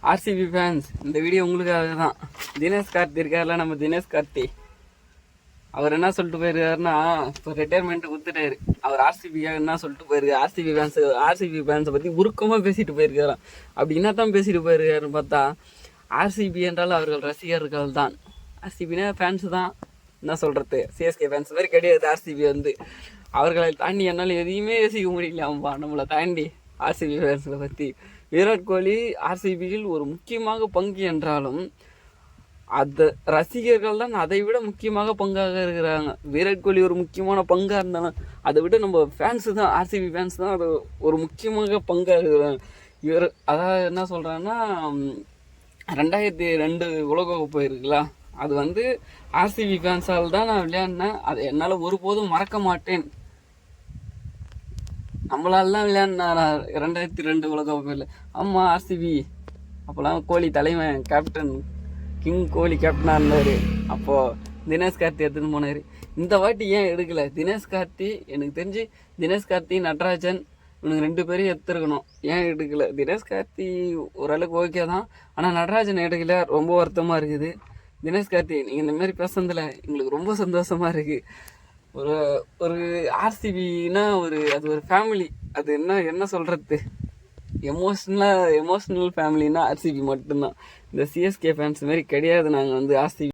RCB fans, இந்த video உங்களுக்காக தான். தினேஷ் கார்த்தி இருக்கார்ல, நம்ம தினேஷ் கார்த்தி, அவர் என்ன சொல்லிட்டு போயிருக்காருன்னா, இப்போ ரிட்டையர்மெண்ட் கொடுத்துட்டாரு. அவர் ஆர்சிபிக்காக என்ன சொல்லிட்டு போயிருக்காரு, ஆர்சிபி ஃபேன்ஸை பற்றி உருக்கமாக பேசிட்டு போயிருக்காராம். அப்படி என்ன தான் பேசிட்டு போயிருக்காருன்னு பார்த்தா, ஆர்சிபி என்றால் அவர்கள் ரசிகர்கள் தான். ஆர்சிபினா ஃபேன்ஸு தான். என்ன சொல்கிறது, சிஎஸ்கே ஃபேன்ஸ் மாதிரி கிடையாது ஆர்சிபி வந்து. அவர்களை தாண்டி என்னால் எதையுமே யோசிக்க முடியலையாம்பா நம்மளை தாண்டி ஆர்சிபி ஃபேன்ஸை பற்றி. விராட் கோலி ஆர்சிபியில் ஒரு முக்கியமாக பங்கு என்றாலும் அந்த ரசிகர்கள் தான் அதை விட முக்கியமாக பங்காக இருக்கிறாங்க. விராட் கோலி ஒரு முக்கியமான பங்காக இருந்தாலும் அதை விட நம்ம ஃபேன்ஸு தான், ஆர்சிபி ஃபேன்ஸ் தான் அது ஒரு முக்கியமாக பங்காக இருக்கிறாங்க. இவர் அதாவது என்ன சொல்கிறாங்கன்னா, 2002 உலகக்கோப்பை இருக்குல்ல, அது வந்து ஆர்சிபி ஃபேன்ஸால் தான் நான் விளையாடினேன். அதை என்னால் ஒருபோதும் மறக்க மாட்டேன். நம்மளால தான் விளையாடினா 2002 உலகக்கோப்பையில். ஆமாம், ஆர்சிபி அப்போல்லாம் கோலி தலைமை, கேப்டன் கிங் கோலி கேப்டனாக இருந்தார். அப்போது தினேஷ் கார்த்தி எடுத்துன்னு போனார். இந்த வாட்டி ஏன் எடுக்கலை தினேஷ் கார்த்தி? எனக்கு தெரிஞ்சு தினேஷ் கார்த்தி, நட்ராஜன் இவனுக்கு 2 பேரையும் எடுத்துருக்கணும். ஏன் எடுக்கலை? தினேஷ் கார்த்தி ஓரளவுக்கு ஓகே தான், ஆனால் நட்ராஜன் எடுக்கல. ரொம்ப வருத்தமாக இருக்குது. தினேஷ் கார்த்தி, நீங்கள் இந்தமாரி பேசுனதில் எங்களுக்கு ரொம்ப சந்தோஷமாக இருக்குது. ஒரு ஒரு ஆர்சிபின்னா அது ஒரு ஃபேமிலி. அது என்ன சொல்கிறது, எமோஷ்னல் ஃபேமிலின்னா ஆர்சிபி மட்டும்தான். இந்த சிஎஸ்கே ஃபேன்ஸ் மாரி கிடையாது நாங்கள் வந்து ஆர்சிபி.